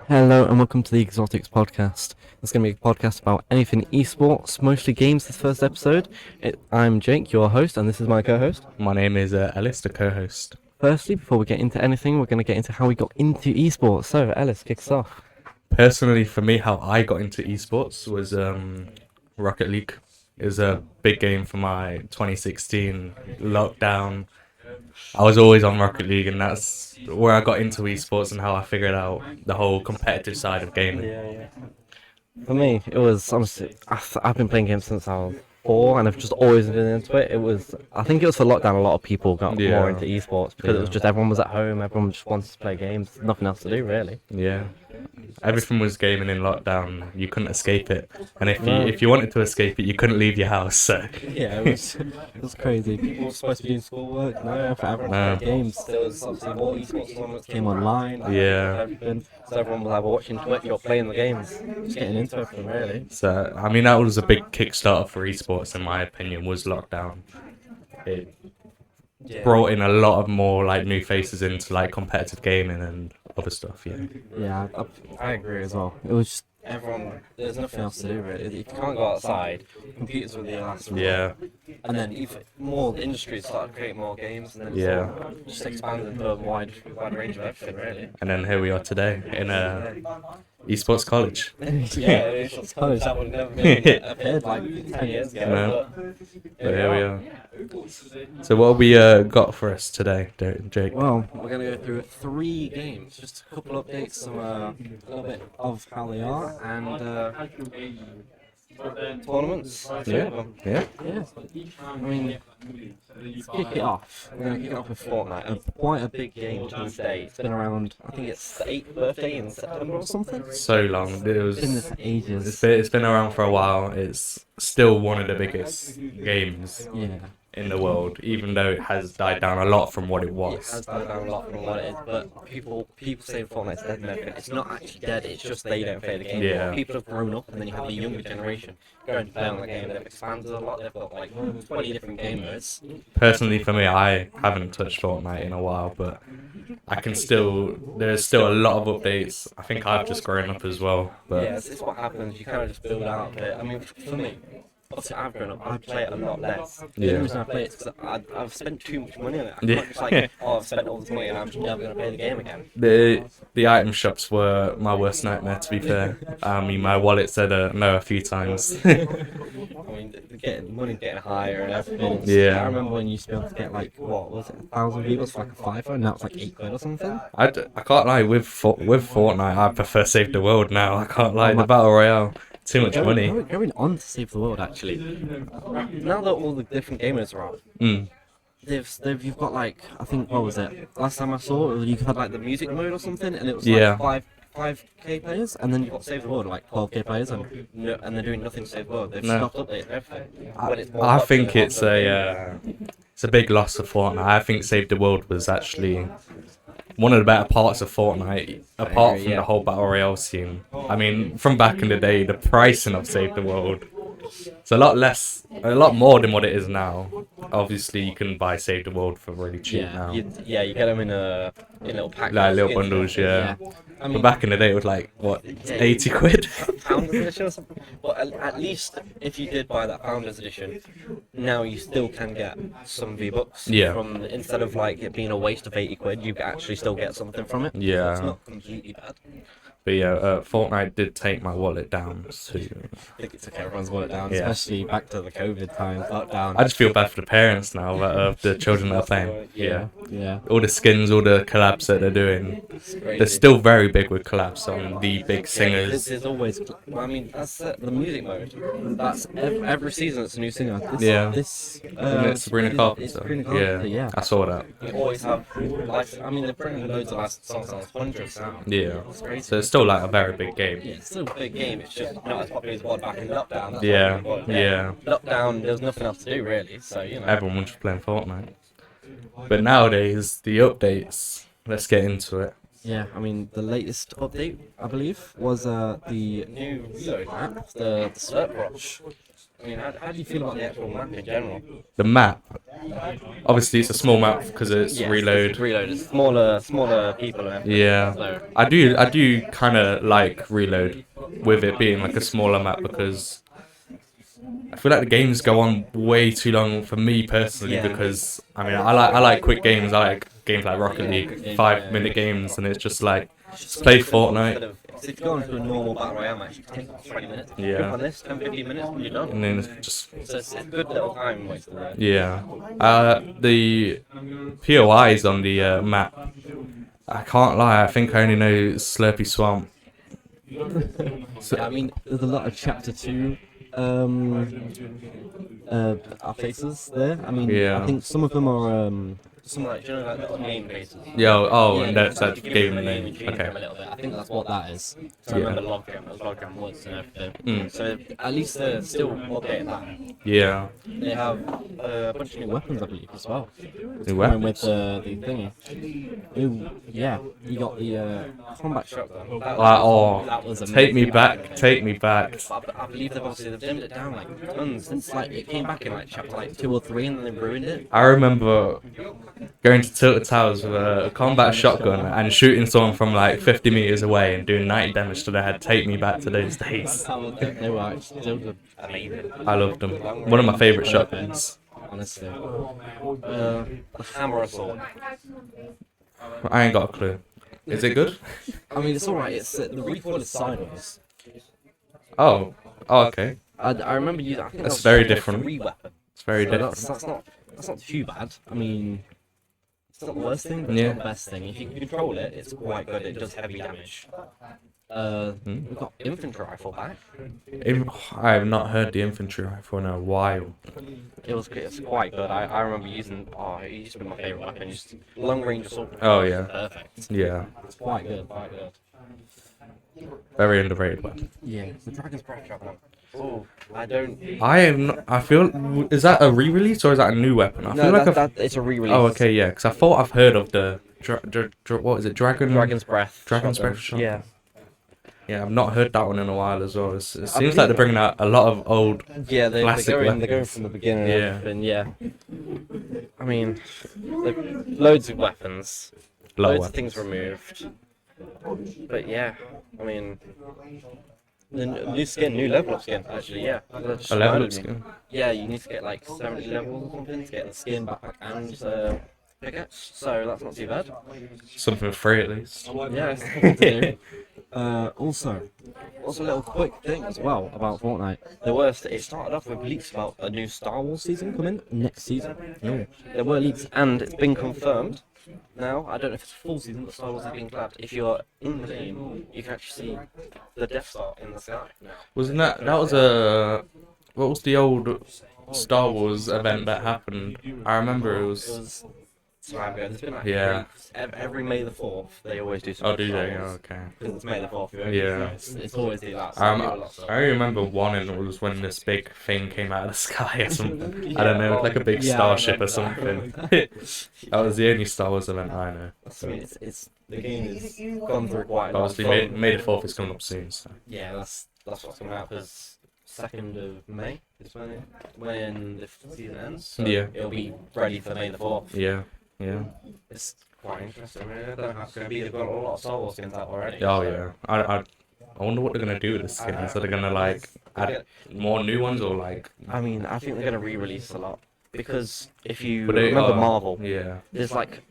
Hello and welcome to the Ex0TicZ Podcast. It's going to be a podcast about anything esports, mostly games. This first episode. I'm Jake, your host, and this is my co-host. My name is Ellis, the co-host. Firstly, before we get into anything, we're going to get into how we got into esports. So, Ellis, kick us off. Personally, for me, how I got into esports was Rocket League. It was a big game for my 2016 lockdown. I was always on Rocket League, and that's where I got into esports and how I figured out the whole competitive side of gaming. For me, it was honestly, I've been playing games since I was 4, and I've just always been into it. I think it was for lockdown. A lot of people got more into esports because it was just everyone was at home. Everyone just wanted to play games. Nothing else to do really. Yeah. Everything was gaming in lockdown. You couldn't escape it, and if you wanted to escape it, you couldn't leave your house. So yeah, it was crazy. People were supposed to be doing schoolwork. No, for everyone playing games. There was obviously more esports tournaments came online. Yeah. Everything. So everyone was either watching Twitch or playing the games. Just getting into everything really. So I mean, that was a big Kickstarter for esports, in my opinion. Was lockdown. It brought in a lot of more like new faces into like competitive gaming and other stuff. Yeah, I agree as well. It was just everyone. There's nothing else to do really. If you can't go outside, computers were the last resort. Yeah. And then even more industries started creating more games, and then it just expanded into a wide range of everything really. And then here we are today in esports college. Esports college. That would never been appeared like 10 years ago. No. But here we are. So what have we got for us today, Jake? Well, we're going to go through 3 games, just a couple updates, some a little bit of how they are, and tournaments. Yeah. Yeah. I mean, let's kick it off. We're going to kick it off with Fortnite. Quite a big game to this day. It's been around, I think it's the 8th birthday in September or something. So long. It's been there for ages. It's been around for a while. It's still one of the biggest games in the world, even though it has died down a lot from what it was. It has died down a lot from what it is, but people say Fortnite's dead and everything. It's not actually dead, it's just they don't play the game anymore. People have grown up, and then you have the younger generation going to play on the game. They've expanded a lot, they've got like 20 different game modes. Personally, for me, I haven't touched Fortnite in a while, but there's still a lot of updates. I think I've just grown up as well. But yeah, it's what happens, you kind of just build out of it. I mean, for me, obviously I've grown up, I play it a lot less. The only reason I play it is because I've spent too much money on it. I'm not just like, I've spent all this money and I'm just never going to play the game again. The item shops were my worst nightmare, to be fair. I mean, my wallet said no a few times. I mean, money's getting higher and everything. Yeah. I remember when you used to be able to get like, what was it, 1,000 views for like a fiver, and now it's like 8 quid or something. I can't lie, with Fortnite, I prefer Save the World now. I can't lie, the Battle Royale. Too much money. Going on to Save the World, actually. Now that all the different gamers are out, you've got like, I think, what was it? Last time I saw it, you had like the music mode or something, and it was like 5k players, and then you've got Save the World, like 12k players, and they're doing nothing to Save the World. They've stopped updating everything. I think it's a big loss for Fortnite. I think Save the World was actually one of the better parts of Fortnite, apart from the whole Battle Royale scene. I mean, from back in the day, the pricing of Save the World, it's a lot more than what it is now. Obviously, you can buy Save the World for really cheap now. You get them in little packs. Like little bundles, I mean, but back in the day, it was like, what, 80 quid? Founders Edition or something? Well, at least if you did buy that Founders Edition, now you still can get some V-Bucks. From, instead of like it being a waste of 80 quid, you can actually still get something from it. Yeah. So it's not completely bad. But Fortnite did take my wallet down too. I think it took everyone's wallet down, especially back to the COVID times, lockdown. I just feel bad for the parents now of the children that are playing. Yeah. All the skins, all the collabs that they're doing. They're still very big with collabs on the big singers. There's always, I mean, that's the music mode. That's every season it's a new singer. This Isn't it Sabrina Carpenter? Yeah. I saw that. You always have, I mean, they're bringing loads of songs on, hundreds now. Yeah. It's crazy. So it's still like a very big game. Yeah, it's still a big game. It's just not as popular as what back in lockdown. That's Yeah. Lockdown, there's nothing else to do really, so you know. Everyone was just playing Fortnite. But nowadays, the updates. Let's get into it. Yeah, I mean, the latest update, I believe, was the new reload map, the Slurp Rush. I mean, how do you feel about the actual map in general? The map, Obviously, it's a small map because it's reload. It's reload. It's smaller people. Yeah, So. I do kind of like reload with it being like a smaller map because I feel like the games go on way too long for me personally because I mean I like quick games. I like games like Rocket League, 5 minute games, and it's just like just play Fortnite. If you go into a normal battle royale match, it can take 20 minutes. Yeah. Jump on this, 10, 15 minutes, and you're done. And then it's just So it's a good little time waster there. yeah. The POIs on the map. I can't lie. I think I only know Slurpy Swamp. So, I mean, there's a lot of Chapter 2 faces there. I mean, I think some of them are some like little game faces. And that's game name. Okay. I think that's what that is. So I remember Logram was and everything. So at least they're still updating that. Yeah. They have a bunch of new weapons, I believe, as well. New weapons? With the thingy. Yeah, you got the combat shotgun. That was take me back. I believe they've dimmed it down like tons since like it came back in like chapter like 2 or 3 and then they ruined it. I remember going to Tilted Towers with a combat shotgun and shooting someone from like 50 meters away and doing 90 damage to their head. Take me back to those days. They were actually amazing. I loved them. One of my favorite shotguns. Honestly. The hammer assault. I ain't got a clue. Is it good? I mean, it's alright. It's the recoil is sideways. Oh, okay. I remember using. I think that's very different. It's very different. That's not too bad. I mean, it's not the worst thing, but it's not the best thing. If you can control it, it's quite good. It does heavy damage. We've got infantry rifle back. I have not heard the infantry rifle in a while. It's quite good. I remember using. It used to be my favourite weapon. Just long range assault. Oh yeah. Perfect. Yeah. It's quite good. Very underrated weapon. Yeah, the Dragon's Breath shotgun. Oh, I don't. I feel. Is that a re-release or is that a new weapon? I feel like it's a re-release. Oh, okay, yeah. Because I thought I've heard of the what is it? Dragon's Breath. Dragon's Breath shotgun. Yeah. Yeah, I've not heard that one in a while as well. It seems like they're bringing out a lot of old classic weapons. They're going from the beginning. Yeah. I mean, loads of weapons. Loads of things removed. But yeah, I mean, the new level up skin, actually, yeah. A level up skin? Yeah, you need to get like 70 levels or something to get the skin, backpack, and pickaxe, so that's not too bad. Something free at least. Yeah, it's something to do. Also a little quick thing as well about Fortnite. It started off with leaks about a new Star Wars season coming next season. There were leaks, and it's been confirmed. Now, I don't know if it's a full season, but Star Wars is being clapped. If you're in the game, you can actually see the Death Star in the sky now. Wasn't that was what was the old Star Wars event that happened? I remember it was There's been every May the 4th, they always do something. Oh, do they? Oh, okay. Because it's May the 4th, yeah. It's always do that. So I remember one, and it was when this big thing came out of the sky or something. I don't know, like a big starship or something. That was the only Star Wars event I know. I mean, the game has gone through quite a lot. Obviously, May the 4th is coming up soon. So. Yeah, that's what's coming out, because 2nd of May is when the season ends. So it'll be ready for May the 4th. Yeah. It's quite interesting. I don't know how it's going to be. They've got a lot of Star Wars skins out already. Oh, yeah. I wonder what they're going to do with the skins. Are they going to, like, add more new ones, or, like... I mean, I think they're going to re-release a lot. Because if you remember Marvel, there's, like...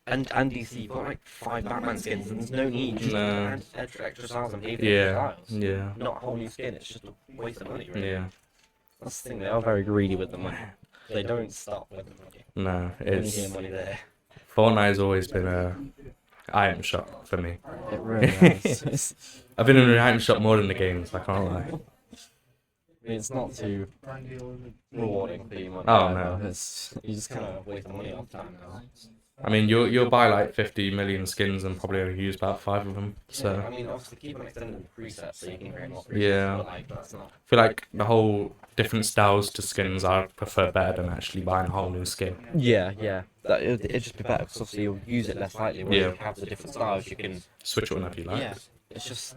And DC, you've got, like, 5 Batman skins, and there's no need. Just add extra styles and styles. Yeah. Not a whole new skin. It's just a waste of money, really. Yeah. That's the thing. They are very greedy with the money. They don't stop with the money. No, it's... money there. Fortnite's always been a item shop for me. It really has. I've been in an item shop more than the games, I can't lie. It's not too rewarding for you money. Oh, no. You just kind of waste money all the time now. I mean, you'll buy like 50 million skins and probably only use about 5 of them. So I mean, obviously keep on extending the presets so you can create more presets. Yeah. But, like, that's not... I feel like the whole different styles to skins I prefer better than actually buying a whole new skin. Yeah. It'd just be better because obviously you'll use it less lightly. When you have the different styles, you can switch it whenever you like. Yeah, they just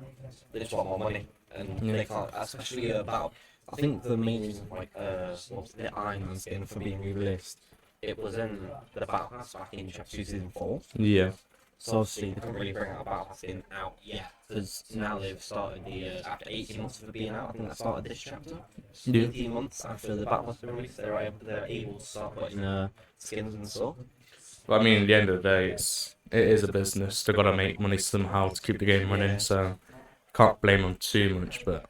want more money, and they can't, especially about. I think the main reason, like, the Iron Man skin for being re-released it was in the Battle Pass back in Chapter 2 Season 4. Yeah. So obviously they couldn't really bring out a Battle Pass out yet, because now they've started after 18 months of it being out, I think that started this chapter. 18 months after the Battle Pass was released, they're able to start putting skins in the store. Well, I mean, at the end of the day, it is a business. They've got to make money somehow to keep the game running, so can't blame them too much. But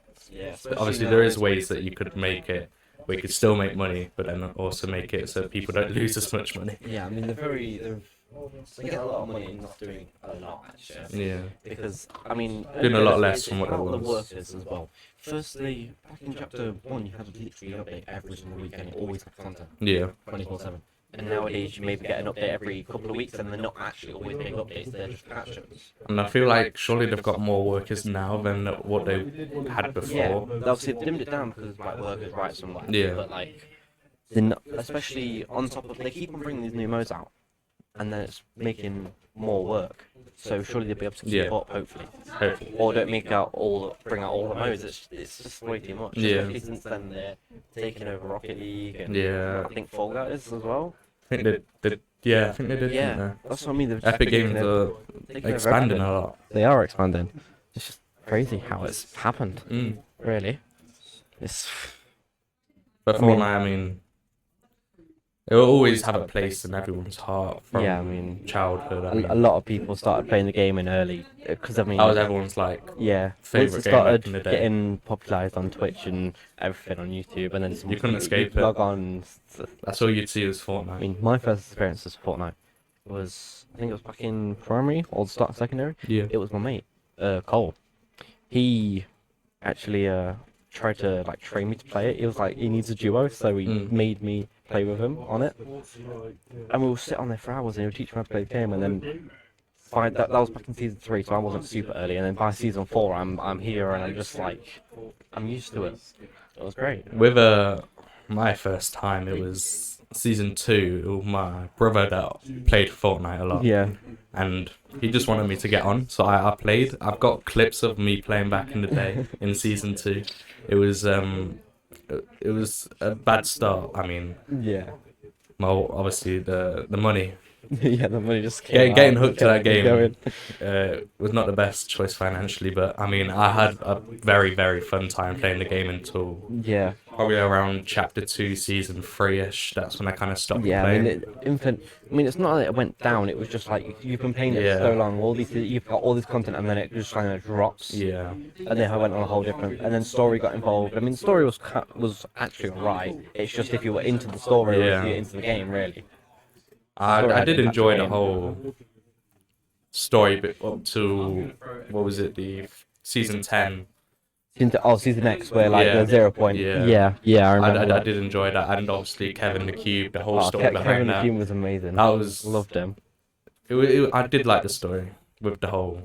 obviously there is ways that you could make it where you could still make money, but then also make it so people don't lose as much money. Yeah, I mean, they get a lot of money in not doing a lot, actually. Yeah. Because, I mean... Doing a lot less from what it was. The workers as well. Firstly, back in Chapter 1, you had to literally update every single weekend. You always had content. Yeah. 24/7. And nowadays, you maybe get an update every couple of weeks, and they're not actually always big updates, they're just patches. And I feel like surely they've got more workers now than what they had before. Yeah, obviously they dimmed it down because like workers right somewhere. Yeah. But like, especially on top of, they keep on bringing these new modes out, and then it's making more work. So surely they'll be able to keep up, hopefully. Or don't bring out all the modes. It's just way too much. Yeah. Especially since then they're taking over Rocket League and I think Fall Guys as well. I think they did. Yeah, I think they did. Yeah, that's what I mean. Epic Games are expanding a lot. They are expanding. It's just crazy how it's happened. Really. But Fortnite, I mean, it will always have a place in everyone's heart from childhood. A lot of people started playing the game in early, because I mean... That was everyone's, favourite game back in the day. Getting popularised on Twitch and everything on YouTube, and then you couldn't escape it. Log on. That's all you'd see was Fortnite. I mean, my first experience with Fortnite was, I think it was back in primary, or the start of secondary. Yeah. It was my mate, Cole. He actually tried to, train me to play it. He was like, he needs a duo, so he made me play with him on it, and we would sit on there for hours and he would teach me how to play the game, and then that was back in season 3, so I wasn't super early, and then by season 4 I'm here and I'm just like, I'm used to it. It was great. With my first time, it was season 2. My brother that played Fortnite a lot, and he just wanted me to get on, so I played. I've got clips of me playing back in the day in season 2. It was a bad start. I mean, obviously the money. The money just came getting hooked to that game was not the best choice financially, but I mean, I had a very, very fun time playing the game until probably around Chapter 2, Season 3-ish. That's when I kind of stopped playing. It's not that it went down. It was just like you've been playing it for so long. You've got all this content, and then it just kind of drops. Yeah. And then I went on a whole different. And then story got involved. I mean, the story was actually alright. It's just if you were into the story or if you were into the game, really. I did enjoy the whole story bit up to, what was it, the season 10. Season X, where the 0 point. Yeah, I remember. I did enjoy that, and obviously Kevin the Cube, the whole story behind Kevin that. the Cube was amazing. Loved him. I did like the story with the whole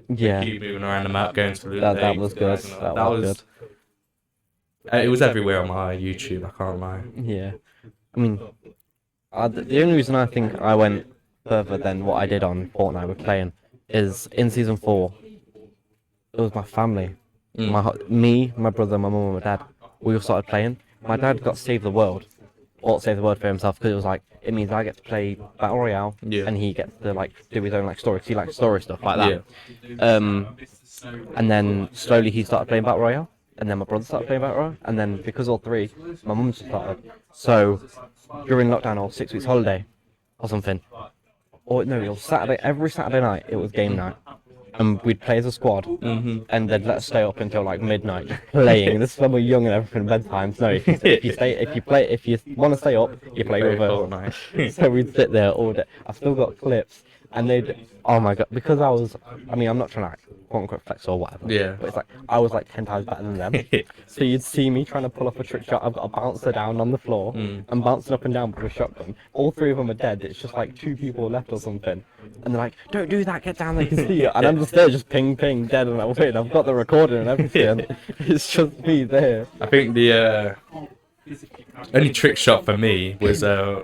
Cube moving around the map, going to the that was good. That was good. It was everywhere on my YouTube. I can't lie. Yeah, I mean. The only reason I think I went further than what I did on Fortnite with playing is in season 4, it was my family. Me, my brother, my mum and my dad, we all started playing. My dad got Save the World for himself, because it was like, it means I get to play Battle Royale, and he gets to do his own story, because he likes story stuff like that. And then slowly he started playing Battle Royale, and then my brother started playing Battle Royale, and then because all three, my mum started. So during lockdown or 6 weeks holiday or something, or no, it was Saturday, every Saturday night it was game night, and we'd play as a squad, and they'd let us stay up until midnight playing. This is when we're young and everything, bedtime. No, if you want to stay up, you play with us. So we'd sit there all day. I've still got clips, and oh my god, because I'm not trying to quote unquote flex or whatever. Yeah. But it's like I was 10 times better than them. So you'd see me trying to pull off a trick shot. I've got a bouncer down on the floor. I'm bouncing up and down with a shotgun. All 3 of them are dead. It's just 2 people left or something. And they're like, "Don't do that. Get down. They can see you." And I'm just there, just ping, dead. And I'm waiting. I've got the recording and everything. It's just me there. I think the only trick shot for me was the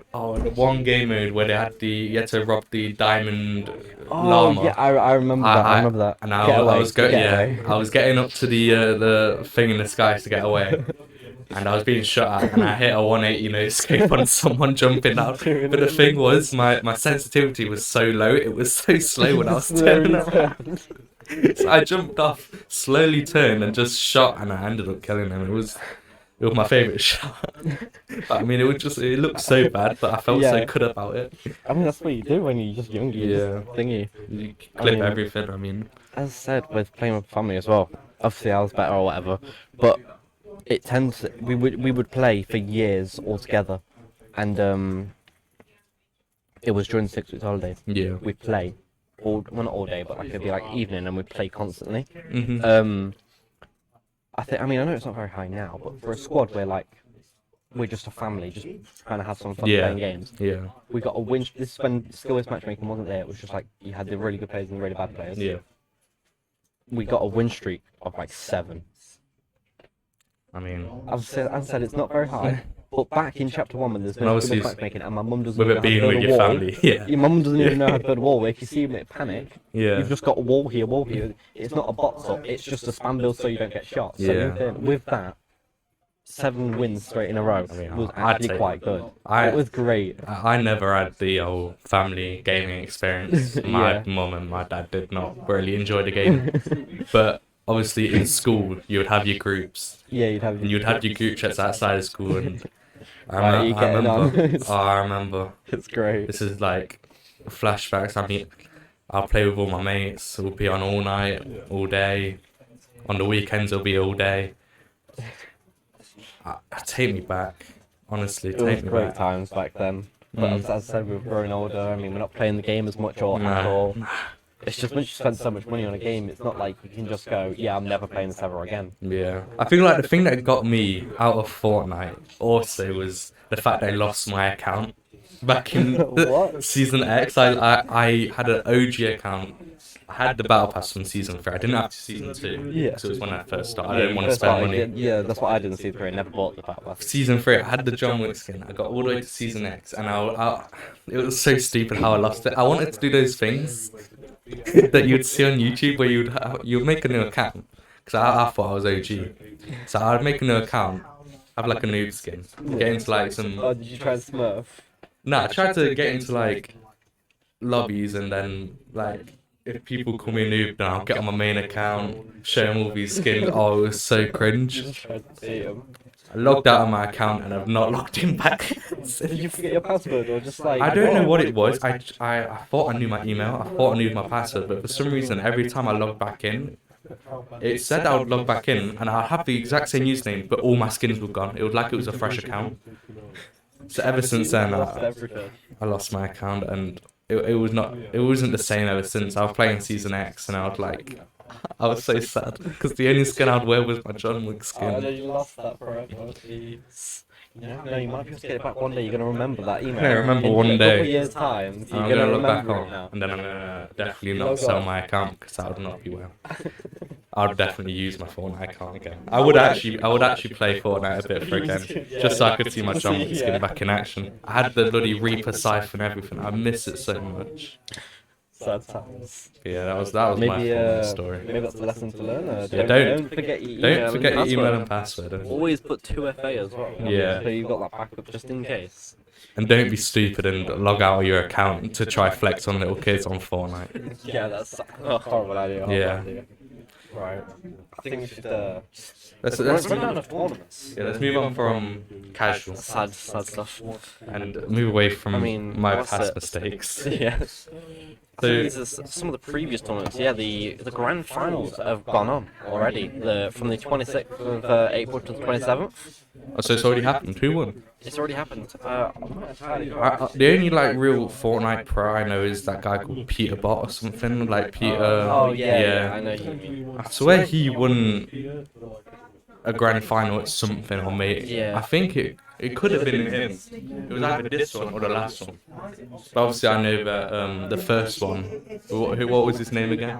one game mode where you had to rob the diamond llama. Yeah, I remember that. I remember that. And I was getting up to the thing in the sky to get away. and I was being shot at, and I hit a 180 no scope on someone jumping out. But the thing was, my sensitivity was so low, it was so slow when I was turning around. So I jumped off, slowly turned, and just shot, and I ended up killing him. It was my favourite shot. But I mean, it looked so bad, but I felt so good about it. I mean, that's what you do when you're just young. You just thingy. You clip everything, I mean. As I said, with playing with family as well, obviously I was better or whatever, but it tends we would play for years all together, and it was during 6 weeks holidays. Yeah. We'd play well, not all day, but like it'd be like evening, and we'd play constantly. Mm-hmm. I mean, I know it's not very high now, but for a squad where like we're just a family, just trying to have some fun playing games. Yeah. We got a win. This is when skill-based matchmaking wasn't there. It was just like you had the really good players and the really bad players. Yeah. We got a win streak of like 7. I mean, I've said it's not very high, but back in chapter 1 when there's no skill-based matchmaking and my mum doesn't with even it being know how to with build your a wall. family, yeah. Your mum doesn't even know how to build a wall. If you see him panic, Yeah. you've just got a wall here, wall here. It's not a box up. It's just a spam build so you don't get shot. So Yeah. with that, 7 wins straight in a row was I'd actually say quite good. I- It was great. I never had the old family gaming experience. My mum and my dad did not really enjoy the game. But obviously in school, you would have your groups. Yeah, you'd have your group chats outside of school. And Right, you I getting on. remember. I remember. It's great. This is like flashbacks. I mean, I'll play with all my mates. We'll be on all night, all day. On the weekends, it'll be all day. Take me back. Honestly, It was take me great back. times back then. But as I said, we've grown older. I mean, we're not playing the game as much or at Nah. all. It's just once you spend so much money on a game, it's not like you can just go, yeah, I'm never playing this ever again. Yeah. I feel like the thing that got me out of Fortnite also was the fact that I lost my account. Back in What? Season X, I had an OG account. I had the Battle Pass from Season 3. I didn't have Season 2. Yeah. Because it was when I first started. I didn't want to spend money. Yeah, that's what I didn't see through. I never bought the Battle Pass. Season 3, I had the John Wick skin. I got all the way to Season X, and it was so stupid how I lost it. I wanted to do those things that you'd see on YouTube where you'd make a new account. Because I thought I was OG. So I'd make a new account, have like a noob skin, get into like some... Oh, did you try and smurf? Nah, I tried to get into like lobbies, and then like if people call me a noob, then I'll get on my main account, show them all these skins. Oh, it was so cringe. Just tried to see him. I logged out of my account and I've not logged in back. Did you forget your password or just like... I don't know what it was. I thought I knew my email. I thought I knew my password, but for some reason, every time I logged back in, it said I would log back in and I'd have the exact same username, but all my skins were gone. It was like it was a fresh account. So ever since then, I lost my account, and it wasn't the same ever since. I was playing Season X, and I was so sad because the only skin I'd wear was my John Wick Oh, skin. you lost that forever. Jeez. No, you might be able to get it back one day. You're gonna remember that email. I remember in one a day. couple years' time, I'm you're gonna gonna look back remember it on, now. and then I'm gonna definitely not sell my account because that would not be well. I'd definitely use my Fortnite account again. I would actually play Fortnite a bit for again, just so I could see my John Wick skin back in action. I had the bloody Reaper scythe and everything. I miss it so much. Sad times. Yeah, that was my Fortnite story. Maybe that's the lesson to learn. Yeah, don't forget your email and password. Always put 2FA as well. Yeah. So you've got that backup just in case. And don't be stupid and log out of your account to try flex on little kids on Fortnite. Yeah, that's a horrible idea. Yeah. Right. I think we should Let's run down of tournaments. let's move on from casual Sad stuff. and move away from my what's past it? mistakes. Yeah. So- These are some of the previous tournaments. Yeah, the grand finals have gone on already. From the 26th of April to the 27th. Oh, so it's already happened. Who won? It's already happened. I'm not entirely sure. The only like real Fortnite pro I know is that guy called Peter Bot or something. Like Peter. Oh yeah, I know who you mean. I swear he won a grand final at something, or maybe Yeah. I think it could have been him. It was either this one or the last one. But obviously I know that the first one. What was his name again?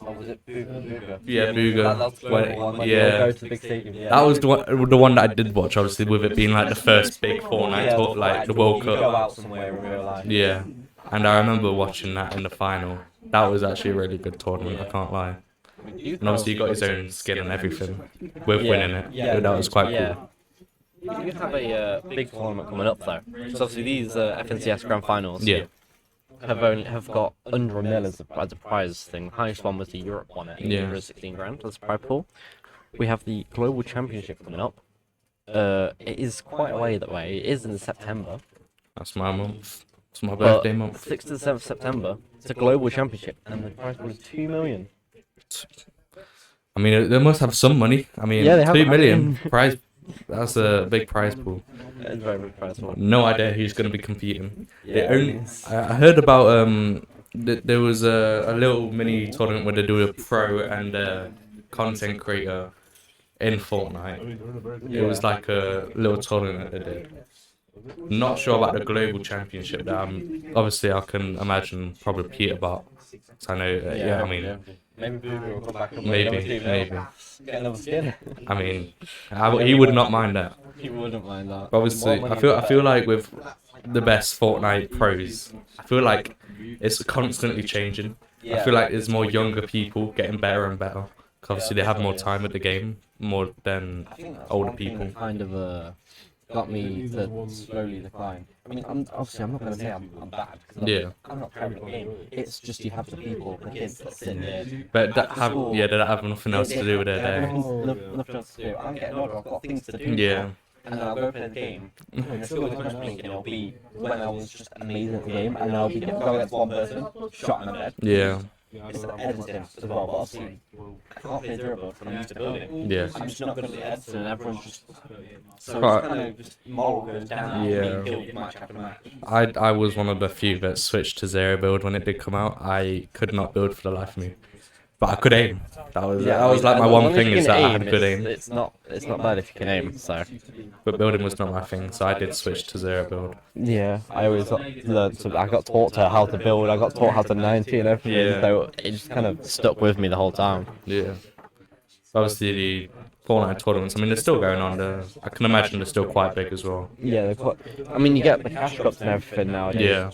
Oh, was it Booga? Yeah, Booga. That's the When- one. Like, yeah. Go to the big stadium. Yeah. That was the one that I did watch, obviously, with it being like the first big Fortnite, like the World You go Cup. out somewhere in real life. Yeah, and I remember watching that in the final. That was actually a really good tournament, I can't lie. And obviously he got his own skin and everything with winning it. Yeah, That was quite yeah. cool. You have a big tournament coming up though. So obviously these FNCS Grand Finals have got under a mil as a prize thing. The highest one was the Europe one at 16 grand as a prize pool. We have the Global Championship coming up. It is quite a way that way. It is in September. That's my month. It's my birthday month. 6th to 7th September. It's a Global Championship, and the prize pool is 2 million. I mean, they must have some money. I mean, Yeah, they have 2 million prize. That's a big prize pool. It's a very big prize pool. No idea who's going to be competing. Yeah, I heard about there was a little mini tournament where they do a pro and a content creator in Fortnite. It was like a little tournament they did. Not sure about the global championship. Obviously I can imagine probably Peter Bot. So I know. I mean. Maybe Booger will come back and maybe. Get another skin. I mean, he would not mind that. He wouldn't mind that. But obviously, I feel like with the best Fortnite pros, I feel like it's constantly changing. I feel like there's more younger people getting better and better. 'Cause obviously, they have more time at the game, more than older people. Kind of got me to slowly decline. I mean, I'm not going to say I'm bad. I'm not playing the game. It's just you have the people, the kids that sit there. But they don't have nothing else to do with their day. Nothing else to do. I'm getting older. I've got things to do. Yeah. And then I'll go play the game. And still as much playing, and it'll be when I was just amazing at the game, and I'll be going against one person, shot in the head. Yeah. It's editing as well, but obviously I can't play durable from used to building. Yeah. I'm just not good at the editing, and everyone's just so it's kind of just moral goes down. Yeah. Killed match after match. I was one of the few that switched to zero build when it did come out. I could not build for the life of me, but I could aim. That was like my one thing is that I had good aim. It's not bad if you can aim. So, but building was not my thing, so I did switch to zero build. Yeah, I always learned. I got taught how to build. I got taught how to 90 and everything. Yeah. So it just kind of stuck with me the whole time. Yeah. Obviously the Fortnite tournaments. I mean, they're still going on. I can imagine they're still quite big as well. Yeah, they're quite. I mean, you get the cash cups and everything nowadays. Yeah.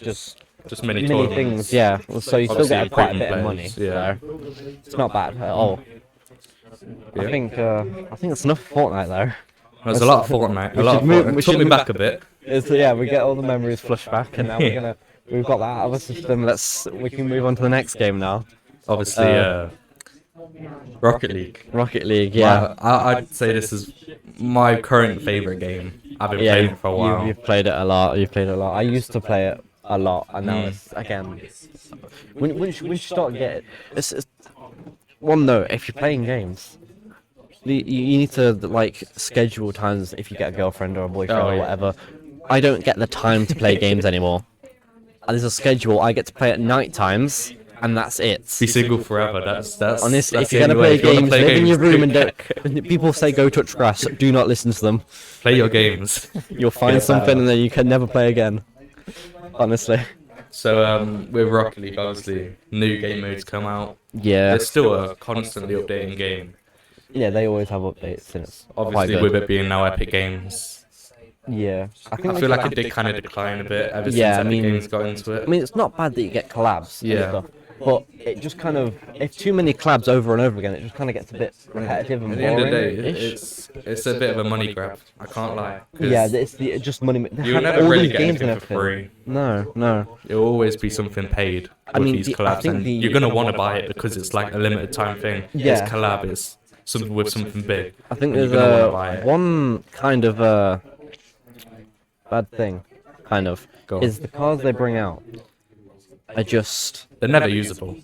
Just many tournaments. Things. Yeah. So you still get quite a bit of money. Yeah. So it's not bad at all. Yeah. I think it's enough for Fortnite though. There's a lot of Fortnite. It took me back a bit. We get all the memories flushed back, and now we've got that out of the system. We can move on to the next game now. Obviously, Rocket League. Rocket League, yeah. I'd say this is my current favorite game. I've been playing it for a while. You've played it a lot. I used to play it a lot, and now it's again. When you start to get it, it's one note. If you're playing games, you need to like schedule times. If you get a girlfriend or a boyfriend or whatever, I don't get the time to play games anymore. There's a schedule. I get to play at night times, and that's it. Be single forever. That's honestly. That's if you're gonna play games, live in your room and don't. People say go touch grass. Do not listen to them. Play your games. You'll find something, and then you can never play again. Honestly. So with Rocket League, obviously new game modes come out. Yeah. There's still a constantly updating game. Yeah, they always have updates, and it's obviously with it being now Epic Games. Yeah, I feel like it did kind of decline a bit ever since Epic Games got into it. I mean, it's not bad that you get collabs. And stuff, but it just kind of, if too many collabs over and over again, it just kind of gets a bit repetitive and boring. At the end of the day, it's a bit of a money grab. I can't lie. Yeah, it's just money. You'll never really get anything for free. No. It'll always be something paid with these collabs, and you're gonna want to buy it because it's like a limited time thing. Yeah. It's collab. It's something with something big. I think there's one kind of bad thing, is the cars they bring out are just... They're never usable.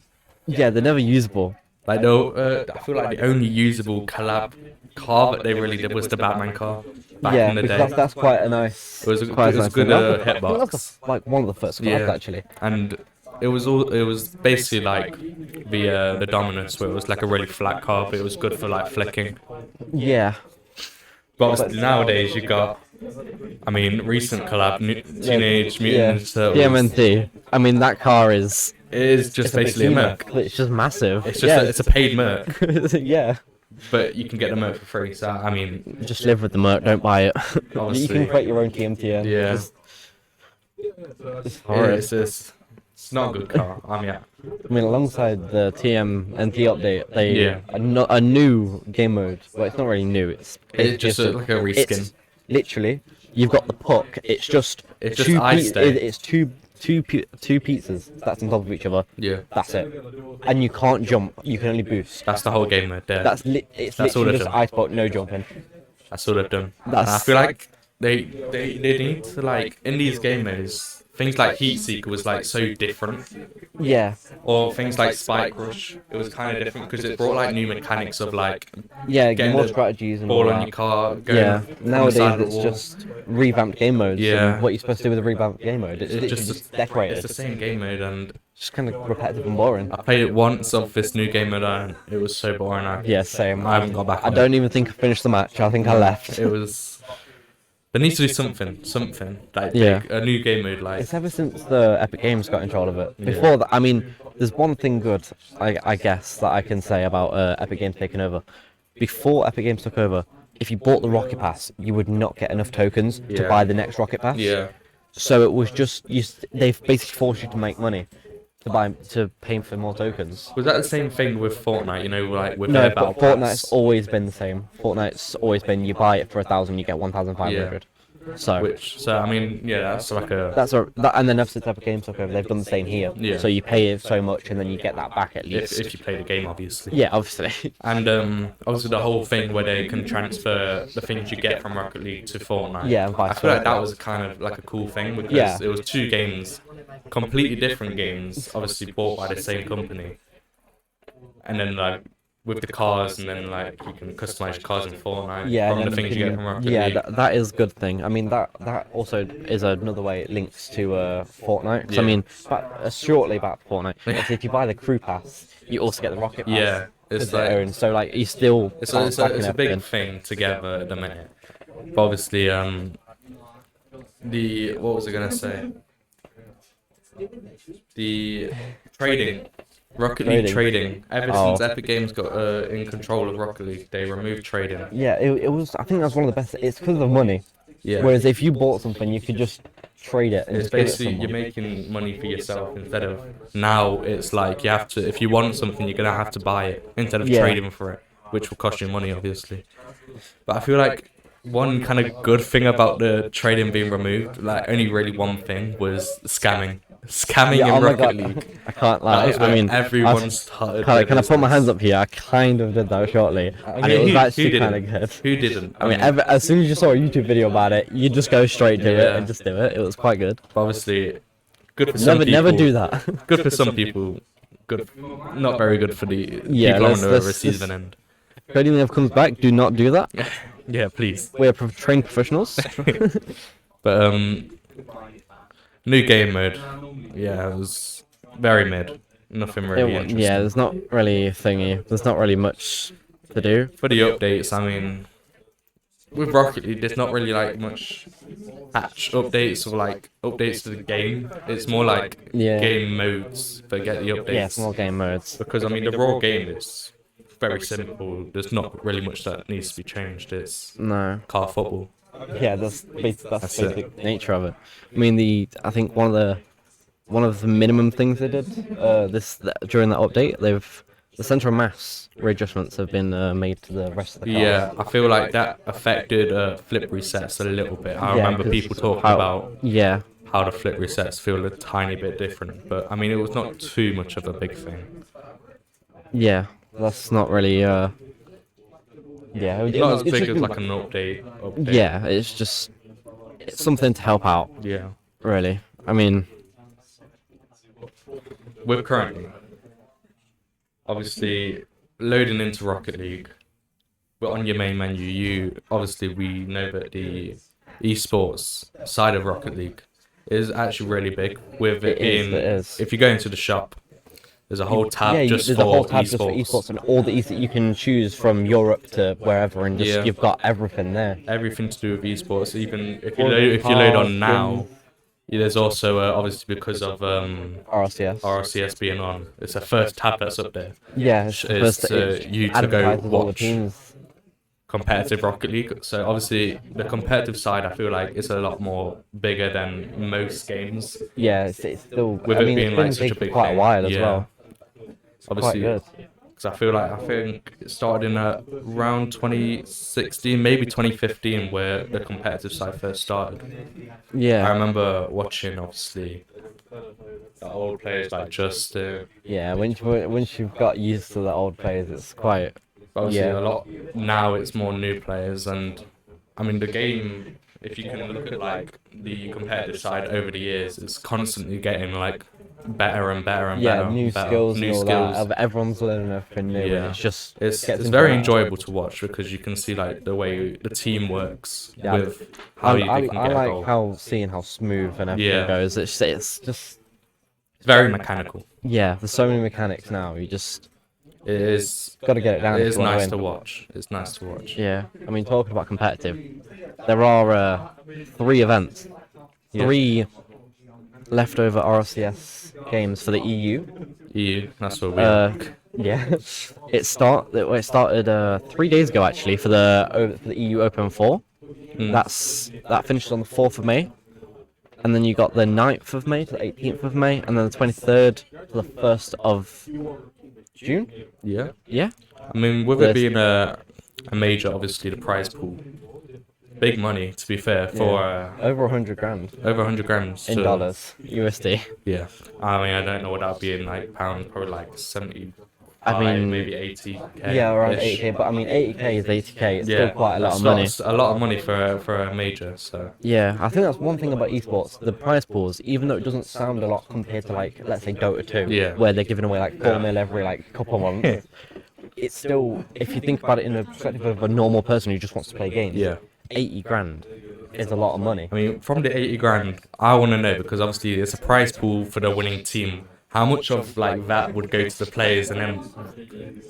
Yeah, they're never usable. Like, I feel like the only usable collab car that they really did was the Batman car back in the day. That's quite a nice... It was a good hitbox. That's like one of the first cars, actually. And it was basically like the Dominus, where it was like a really flat car, but it was good for like flicking. Yeah. But obviously nowadays you got... I mean, recent collab, Teenage Mutant Ninja Turtles. TMNT. I mean, that car is... It is just basically a Merc. It's just massive. It's just it's a paid Merc. Yeah. But you can get the Merc for free, so I mean... Just live with the Merc, don't buy it. Honestly. You can create your own TMTN. Yeah. It's horrid. It's not a good car. I mean, alongside the TMNT update, a new game mode. Well, it's not really new. It's just like a reskin. literally, you've got the puck. It's just ice there. It's two pizzas that's on top of each other. Yeah. That's it. And you can't jump. You can only boost. That's the whole game mode there. It's literally just ice puck, no jumping. That's all they've done. And I feel like they need to, like, in these game modes, things like Heat Seeker was like so different. Yeah. Or things like Spike Rush, it was kind of different because it brought like new mechanics of like getting more strategies and ball on your car. Nowadays it's just revamped game modes. Yeah. And what you're supposed to do with a revamped game mode? It's literally just decorated. It's the same game mode and just kind of repetitive and boring. I played it once of this new game mode and it was so boring. Same. I haven't got back. I don't even think I finished the match. I think I left. It was. They need to do something like a new game mode. Like it's ever since the Epic Games got in control of it. Before that, I mean, there's one thing good, I guess, that I can say about Epic Games taking over. Before Epic Games took over, if you bought the Rocket Pass, you would not get enough tokens to buy the next Rocket Pass. Yeah. So it was just they've basically forced you to make money to pay for more tokens. Was that the same thing with Fortnite? You know, like with no, their battle Fortnite's pass? always been the same. Fortnite's always been you buy it for 1,000, you get 1,500. So I mean, that's like a and then ever since Epic Games took over, they've done the same here. Yeah. So you pay it so much, and then you get that back at least. If you play the game, obviously. Yeah, obviously. And obviously the whole thing where they can transfer the things you get from Rocket League to Fortnite. Yeah, and I feel like that was kind of like a cool thing because it was two games, completely different games, obviously bought by the same company. And then like with the cars, and then like you can customize your cars in Fortnite from the things you get from Rocket League. Yeah, that is a good thing. I mean, that also is another way it links to Fortnite. 'Cause I mean, shortly about Fortnite, if you buy the crew pass, you also get the Rocket Pass. Yeah, it's like so like you still. It's a big thing together at the minute. But obviously, what was I gonna say? The trading. Rocket League trading. Ever since Epic Games got in control of Rocket League, they removed trading. Yeah, it was. I think that's one of the best. It's because of the money. Yeah. Whereas if you bought something, you could just trade it. And it's basically you're making money for yourself instead of now. It's like you have to. If you want something, you're gonna have to buy it instead of trading for it, which will cost you money, obviously. But I feel like one kind of good thing about the trading being removed, like only really one thing, was scamming. Scamming in Rocket League. I can't lie. I mean, everyone started. Can I put my hands up here? I kind of did that shortly, and it was actually kind of good. Who didn't? I mean, as soon as you saw a YouTube video about it, you just go straight to it and just do it. It was quite good. But obviously, good for some people. Never do that. Good for some people. Good, not very good for the people on the receiving end. If anyone ever comes back, do not do that. Yeah, please. We are trained professionals. But new game mode. Yeah, it was very mid. Nothing really interesting. Yeah, there's not really thingy. There's not really much to do. For the updates, I mean, with Rocket League, there's not really like much patch updates or like updates to the game. It's more like game modes, but get the updates. Yeah, small game modes. Because I mean, the raw game is very simple. There's not really much that needs to be changed. It's car football. Yeah, that's the basic nature of it. I mean, I think one of the minimum things they did during that update, the central mass readjustments have been made to the rest of the car. Yeah, I feel like that affected flip resets a little bit. I remember people talking about how the flip resets feel a tiny bit different, but I mean, it was not too much of a big thing. Yeah, that's not really. It's not as big as like an update. Yeah, it's something to help out. Yeah. Really, I mean. With currently, obviously, loading into Rocket League, but on your main menu, we know that the esports side of Rocket League is actually really big. With it being, if you go into the shop, there's a whole tab just for esports, and all the esports you can choose from Europe to wherever, and you've got everything there. Everything to do with esports. Even if you load on now. Yeah, there's also obviously because of RCS being on, it's the first tab that's up there. Yeah, it's you to go watch competitive Rocket League. So obviously the competitive side, I feel like is a lot more bigger than most games. Yeah, it's still with it being like such a big quite a while as well. Obviously, Because I think it started in around 2016, maybe 2015, where the competitive side first started. Yeah. I remember watching, obviously, the old players like Justin. Yeah, once you've got used to the old players, it's quite. Obviously, a lot now it's more new players, and I mean the game. If you can look at like the competitive side over the years, it's constantly getting like better and better and better. New better, skills new and all skills. that. Everyone's learning everything new, and it's very enjoyable to watch because you can see like the way the team works with how they can get a goal. I like seeing how smooth and everything goes. It's just very mechanical. Yeah, there's so many mechanics now. You just it is got to get it down. It is nice to watch. It's nice to watch. Yeah, I mean, talking about competitive, there are 3 events, 3 leftover RLCS games for the EU. That's what we are. Yeah, it started 3 days ago actually for the EU Open 4. That finished on the 4th of May. And then you got the 9th of May to the 18th of May, and then the 23rd to the 1st of June. Yeah. Yeah. I mean, with it being a major, obviously the prize pool, big money to be fair for over 100 grand. Over 100 grand in dollars, USD. Yeah. I mean, I don't know what that would be in like pounds, probably like 70. I mean, maybe 80k. Yeah, around 80k. But I mean, 80k is 80k. It's still quite a lot of money. A lot of money for a major. So. Yeah, I think that's one thing about esports. The prize pools, even though it doesn't sound a lot compared to like, let's say Dota 2, where they're giving away like 4 mil every like couple of months. It's still, if you think about it in the perspective of a normal person who just wants to play games, 80 grand is a lot of money. I mean, from the 80 grand, I want to know, because obviously it's a prize pool for the winning team. How much of like that would go to the players, and then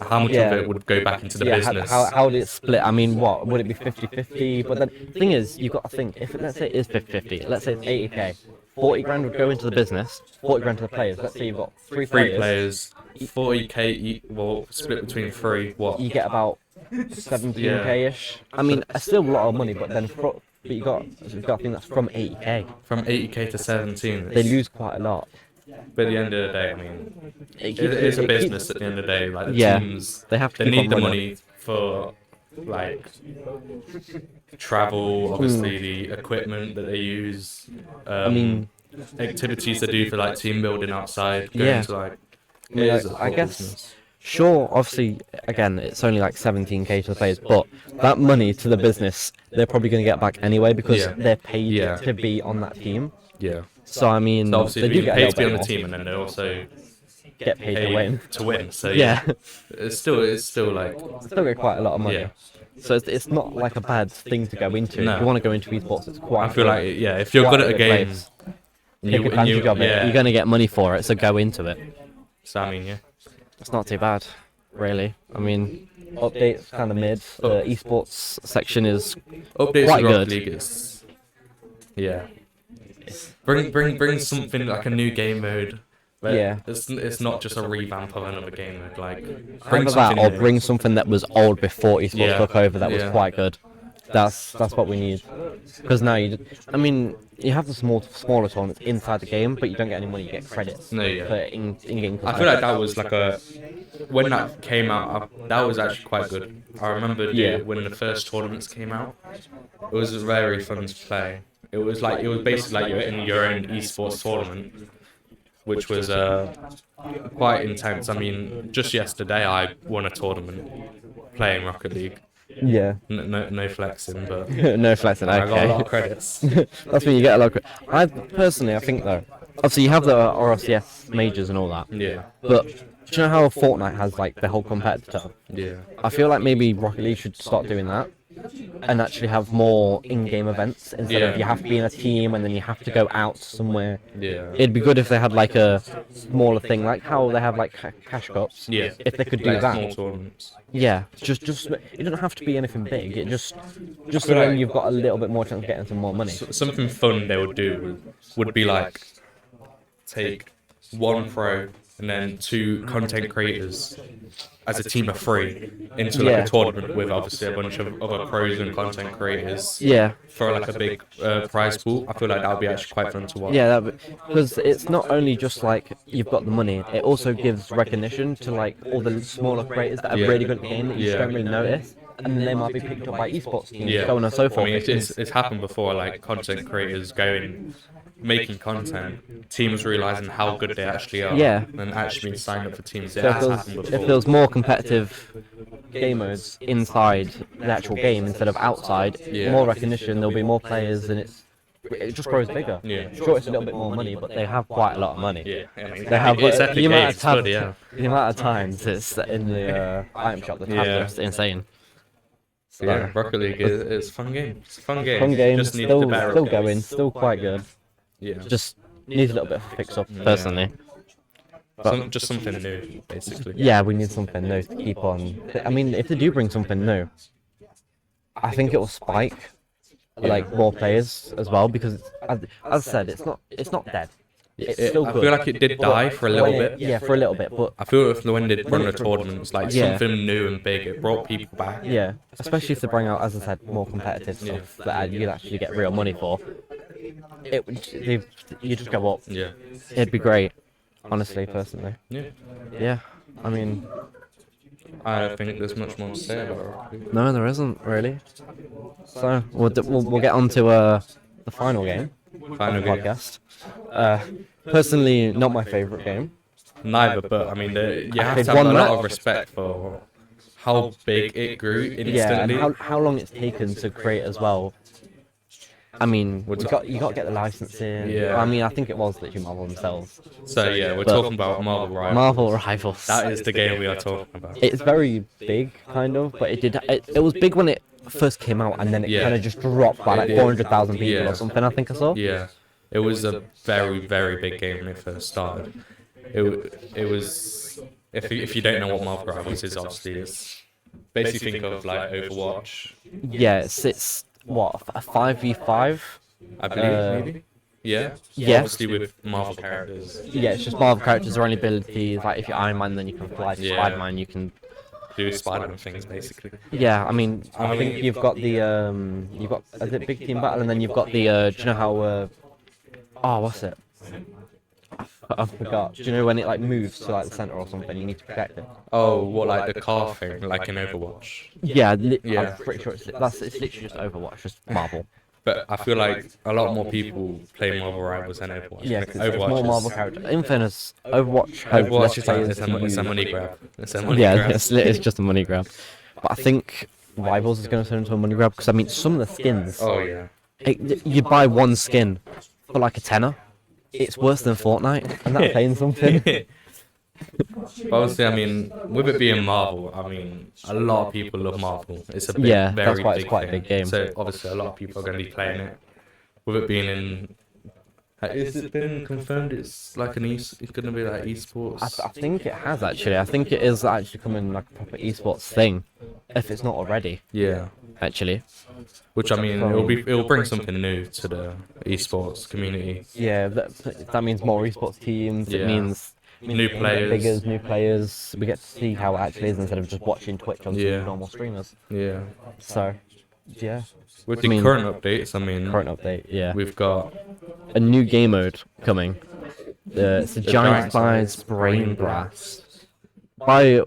how much of it would go back into the business? How did it split? I mean, what would it be 50-50? But then the thing is, you've got to think, if let's say it is 50-50, let's say it's 80k, 40 grand would go into the business, 40 grand to the players. Let's say you've got three players, 40k, well, split between 3. What? You get about 17k-ish. I mean, it's still a lot of money, but then you've got to think that's from 80k. From 80k to 17. They lose quite a lot. But at the end of the day, I mean, it's a business at the end of the day. Like, the teams, they need the money for, like, travel, obviously, the equipment that they use, I mean, activities they do for, like, team building outside, going to, like, I guess, business. Sure, obviously, again, it's only like 17k to the players, but that money to the business, they're probably going to get back anyway, because they're paid to be on that team. Yeah. So I mean, so obviously they do get paid to be on the team, and then they also get paid to win. So it's still like still get quite a lot of money. Yeah. So it's not like a bad thing to go into. No. If you want to go into esports, it's quite. I feel like if you're good at a game, take advantage of it. You're gonna get money for it, so go into it. So I mean, it's not too bad, really. I mean, updates kind of mid. The esports section is quite good. League is, Bring something like a new game mode. It's not just a revamp of another game mode. Like, bring that, or bring something that was old before esports took over. That was quite good. That's what we need. Because now you have the smaller tournaments inside the game, but you don't get any money. You get credits for in-game. I feel like that was like when that came out, that was actually quite good. I remember when the first tournaments came out. It was very fun to play. It was basically like you're in your own esports tournament, which was quite intense. I mean, just yesterday I won a tournament playing Rocket League. Yeah. No flexing, but no flexing. Okay. I got a lot of credits. That's when you get a lot of credits. I think though, obviously you have the RLCS majors and all that. Yeah. But do you know how Fortnite has like the whole competitor? Yeah. I feel like maybe Rocket League should start doing that. And actually have more in-game events instead of you have to be in a team and then you have to go out somewhere. Yeah. It'd be good if they had like a smaller thing, like how they have like cash cups. Yeah. If they could do like that. Small tournaments. Yeah. Just it doesn't have to be anything big. It just so then you've got a little bit more chance of getting some more money. Something fun they would do would be like take one pro and then 2 content creators as a team of 3 into like a tournament with obviously a bunch of other pros and content creators. Yeah. For like a big prize pool. I feel like that would be actually quite fun to watch. Yeah, because it's not only just like you've got the money, it also gives recognition to like all the smaller creators that are really good at the game that you just don't really notice, and they might be picked up by esports teams, so on and so forth. I mean, it's happened before, like content creators going, making content, teams realizing how good they actually are, and actually being signed up for teams. So if there's more competitive game modes inside the actual game instead of outside, more recognition, there'll be more players, and it just grows bigger. Yeah. Sure, it's a little bit more money, but they have quite a lot of money. Yeah, I mean, They have it's epic games, the amount of times it's in the item shop, the tab is just insane. So, yeah, Rocket League is a fun game. It's a fun game. Fun game, just still updates. going, still quite good. Yeah. Just needs a little bit of a fix up, personally. But, just something new, basically. Yeah, we need something new to keep on. I mean, if they do bring something new, I think it will spike like more players as well, because as I said, it's not dead. It's still good. I feel like it did die for a little bit. Yeah, for a little bit, but I feel if when they run the tournaments, like something new and big, it brought people back. Yeah, especially if they bring out, as I said, more competitive stuff that you'd actually get real money for. You just go up. Yeah. It'd be great, honestly, personally. Yeah. Yeah, I mean, I don't think there's much more to say about it. no, there isn't really. So we'll get on to the final game. Final game. Podcast. Personally, not my favorite game. Neither, but I mean, you have to have a lot of respect for how big it grew instantly. Yeah, and how long it's taken to create as well. I mean, you got to get the licensing. Yeah. I mean, I think it was literally Marvel themselves. So yeah, we're talking about Marvel Rivals. Marvel Rivals. That is the game we are talking about. It's very big, kind of, but it was big when it first came out, and then it kind of just dropped by like 400,000 people or something. I think I saw. Yeah, it was a very, very big game when it first started. It was, if you don't know what Marvel Rivals is, obviously it's basically think of like Overwatch. Yeah, it's what, a 5v5? I believe, maybe. Yeah. Yeah. Obviously with Marvel characters. Yeah, it's just Marvel characters, their own abilities. Like if you're Iron Man, then you can fly. If you're Spider-Man, you can do Spider-Man things basically. Yeah, I mean, I think you've got the is it Big Team Battle, and then you've got the do you know how what's it? I forgot. Do you know when it like moves to like the center or something? You need to protect it. Oh, what, like the car thing, like in Overwatch? Yeah, I'm pretty sure it's literally just Overwatch, just Marvel. But I feel like a lot more people play Marvel Rivals than Overwatch. Yeah, because it's more Marvel characters. In fairness, Overwatch is like it's a money grab. It's just a money grab. But I think Rivals is going to turn into a money grab, because I mean, some of the skins. Oh yeah. You buy one skin for like a tenner. It's worse than Fortnite, and that's saying something. But obviously, I mean, with it being Marvel, I mean, a lot of people love Marvel. It's a big, that's why it's quite a big game. So obviously, a lot of people are going to be playing it. With it being in, is it been confirmed? It's like it's going to be like esports. I think it has actually. I think it is actually coming like a proper esports thing, if it's not already. Yeah. Actually. Which I mean, it'll bring something new to the esports community. Yeah, that means more esports teams. Yeah. It means new players. New players. We get to see how it actually is instead of just watching Twitch on some normal streamers. Yeah. So, yeah. With the current updates, I mean, we've got a new game mode coming. It's the Giant Spies Brain Blast. By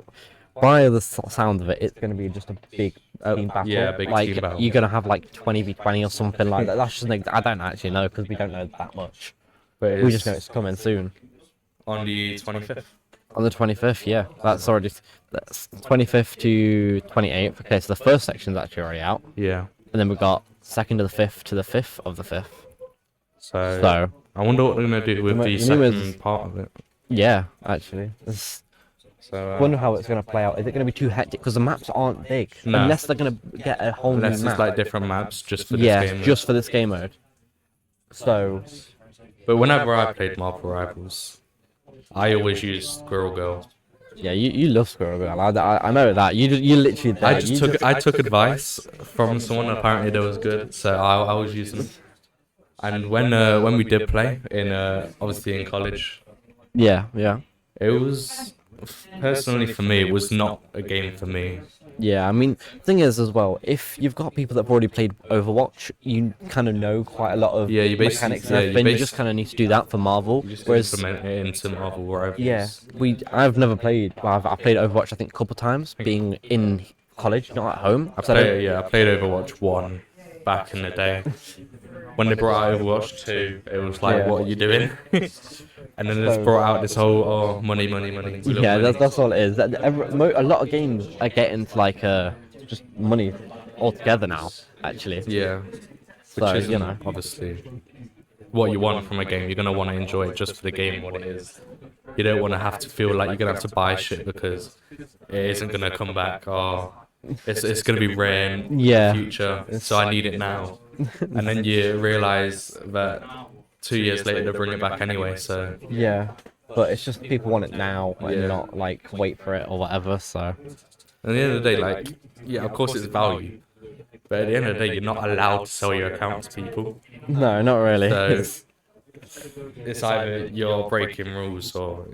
the sound of it, it's going to be just a big team battle. Yeah, big like, team battle. You're going to have like 20v20 or something like that. That's just like, I don't actually know, because we don't know that much. But we just know it's coming soon. On the 25th? On the 25th, yeah. That's 25th to 28th. Okay, so the first section's actually already out. Yeah. And then we've got 2nd of the 5th to the 5th of the 5th. So I wonder what they're going to do with the second part of it. Yeah, actually. So, I wonder how it's going to play out. Is it going to be too hectic? Because the maps aren't big. No. Unless they're going to get a whole new map. Unless it's like different maps just for this game mode. Just for this game mode. So... But whenever I played Marvel Rivals, I always used Squirrel Girl. Yeah, you love Squirrel Girl. I know that. You literally... I took advice from someone. Apparently that was good, so I was using it. And when we did play in obviously in college, It was, personally for me, it was not a game for me. Yeah, I mean, the thing is as well, if you've got people that have already played Overwatch, you kind of know quite a lot of mechanics and everything. You just kind of need to do that for Marvel. Whereas implement it into Marvel Rivals. Yeah, I've never played. Well, I played Overwatch I think a couple times, being in college, not at home. I played Overwatch 1 back in the day. When they brought out Overwatch 2, it was like, what are you doing? And then it's brought out this whole money. Yeah, that's all it is. A lot of games are getting to like just money altogether now. Actually. Yeah. So, which is, obviously what you want from a game. You're gonna want to enjoy it just for the game, what it is. You don't want to have to feel like you're gonna have to buy shit because it isn't gonna come back, or it's gonna be rare in the future. So I need it now. And then you realize that 2 years later they'll bring it back anyway. So yeah, but it's just people want it now and not like wait for it or whatever. So at the end of the day, like, yeah, of course it's value, but at the end of the day, you're not allowed to sell your account to people. No, not really. So it's either you're breaking rules or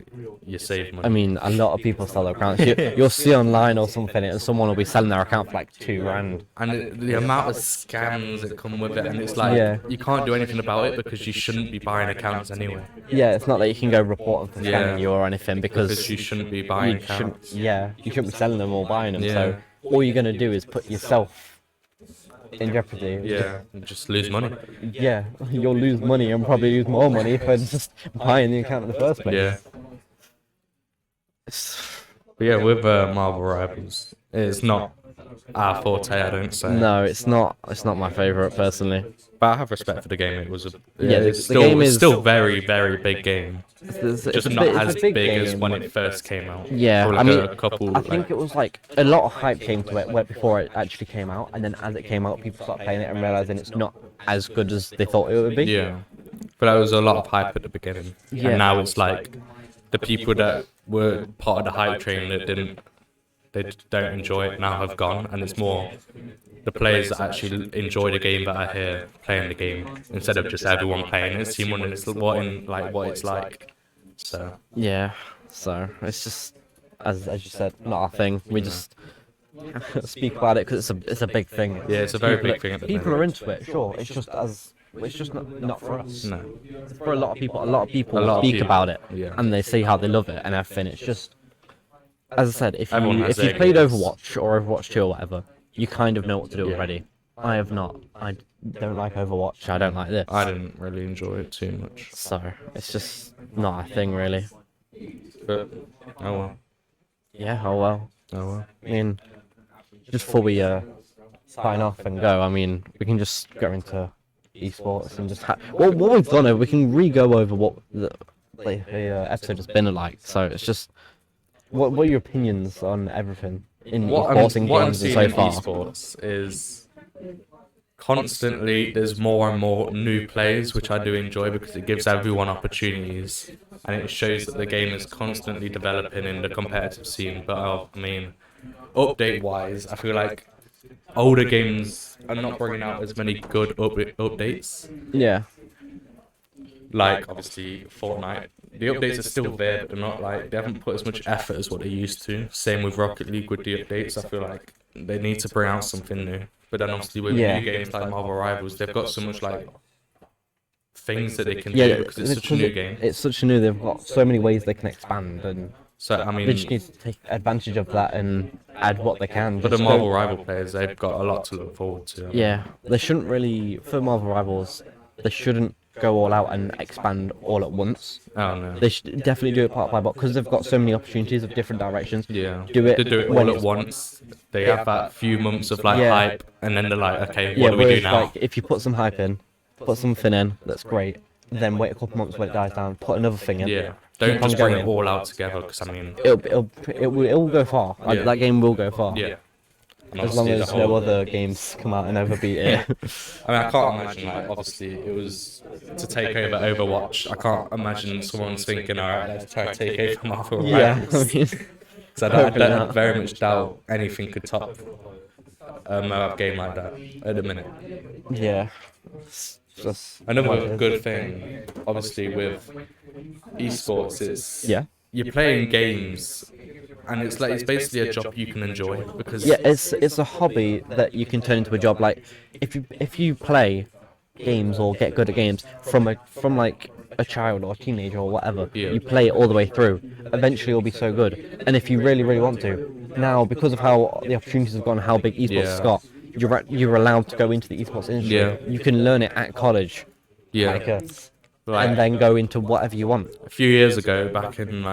you save money. I mean, a lot of people sell their accounts. You'll see online or something, and someone will be selling their account for like $2,000. And the amount of scams that come with it, and it's like, you can't do anything about it because you shouldn't be buying accounts anyway. Yeah, it's not that you can go report them for scamming you or anything because you shouldn't be buying accounts. You shouldn't be selling them or buying them. So all you're gonna do is put yourself in jeopardy. Yeah, just lose money. Yeah, you'll lose money and probably lose more money for just buying the account in the first place. Yeah. But yeah, with Marvel Rivals, it's not our forte, I don't say. No, it's not. It's not my favourite personally. But I have respect for the game. It was it's still very, very big game. It's just not as big as when it first came out. Yeah, like I mean, I think it was like a lot of hype came to it before it actually came out, and then as it came out, people started playing it and realizing it's not as good as they thought it would be. Yeah, but there was a lot of hype at the beginning, and now it's like the people that were part of the hype train that don't enjoy it now have gone, and it's more the players that actually enjoy the game that are here playing the game instead of just everyone playing it, seeing what it's like. So yeah, so it's just as you said, not our thing. We just speak about it because it's a big thing. Yeah, it's a very big thing. People are into it, sure. It's just not for us. No. For a lot of people speak about it, and they say how they love it and everything. It's just, as I said, if you played Overwatch or Overwatch 2 or whatever, you kind of know what to do already. I have not. I don't like Overwatch. I don't like this. I didn't really enjoy it too much. So it's just not a thing, really. But oh well. Yeah. Oh well. Oh well. I mean, just before we sign off and go, I mean, we can just go into esports and just what we've done over. We can re-go over what the episode has been like. So it's just what are your opinions on everything in esports and games so far? Esports is constantly there's more and more new players, which I do enjoy because it gives everyone opportunities and it shows that the game is constantly developing in the competitive scene. But I mean, update wise, I feel like older games are not bringing out as many good updates. Yeah. Like obviously Fortnite, the updates are still there, but they're not like they haven't put as much effort as what they used to. Same with Rocket League with the updates. I feel like they need to bring out something new. But then obviously with new games like Marvel Rivals, they've got so much like things that they can do because it's such a new game. It's such a new. They've got so many ways they can expand, and so I mean, they just need to take advantage of that and add what they can. For the Marvel Rival players, they've got a lot to look forward to. Yeah, they shouldn't really for Marvel Rivals. They shouldn't go all out and expand all at once. Oh no. They should definitely do it part by part because they've got so many opportunities of different directions. Yeah. They do it all at once. They have that few months of like hype, and then they're like, okay, what do we do now? Like, if you put some hype in, put something in, that's great. Then wait a couple months when it dies down, put another thing in. Yeah. Don't just bring it all out together because I mean, it will go far. Like, that game will go far. Yeah. As long as no other games come out and overbeat it. I mean, I can't imagine, like, obviously, it was to take over Overwatch. I can't imagine someone's thinking, alright, let's try to take over Marvel Rivals. I mean, so I very much doubt anything could top a game like that at the minute. Yeah. Another good thing, obviously, with esports is you're playing games, and it's basically a job you can enjoy because it's a hobby that you can turn into a job. Like if you play games or get good at games from like a child or a teenager or whatever, you play it all the way through. Eventually, you'll be so good. And if you really want to, now because of how the opportunities have gone, how big esports has got, you're allowed to go into the esports industry. Yeah. You can learn it at college. Yeah. Like and then go into whatever you want. A few years ago, back in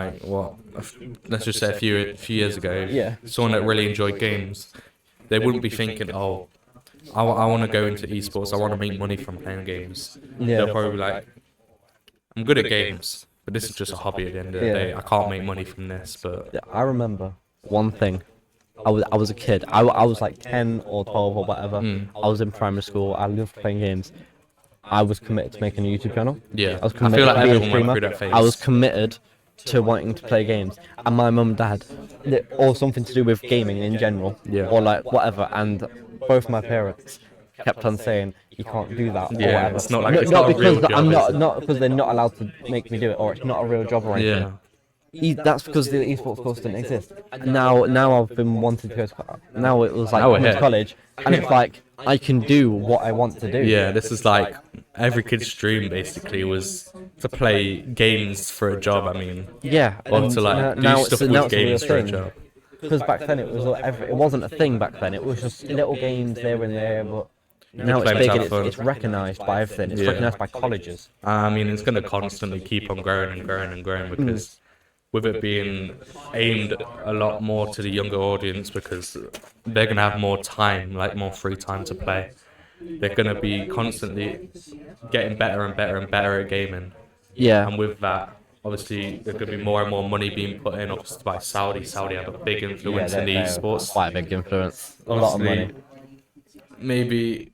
let's just say a few years ago, someone that really enjoyed games, they wouldn't be thinking, oh, I want to go into esports, I want to make money from playing games. They'll probably be like, I'm good at games, but this is just a hobby at the end of the day. I can't make money from this. But I remember one thing. I was a kid. I was like 10 or 12 or whatever. I was in primary school. I loved playing games. I was committed to making a YouTube channel. Yeah, I was committed feel like to being a everyone went streamer. through that phase. I was committed to wanting to play games, and my mum and dad, or something to do with gaming in general, or like whatever. And both my parents kept on saying you can't do that. Or whatever. It's not like it's not because a real job, not because they're not allowed to make me do it, or it's not a real job or anything. That's because the esports course didn't exist. Now I've been wanting to go to. Now it was like coming to college, and it's like I can do what I want to do. Yeah, this is like every kid's dream basically was to play games for a job. I mean, or to like do stuff with games for a job. Because back then it wasn't a thing back then. It was just little games there and there, but now it's big and it's recognised by everything. It's recognised by colleges. I mean, it's going to constantly keep on growing and growing and growing because with it being aimed a lot more to the younger audience, because they're going to have more time, like more free time to play. They're going to be constantly getting better and better and better at gaming. Yeah. And with that, obviously, there's going to be more and more money being put in, obviously by Saudi. Saudi have a big influence in the esports. Quite a big influence. A lot of money. Maybe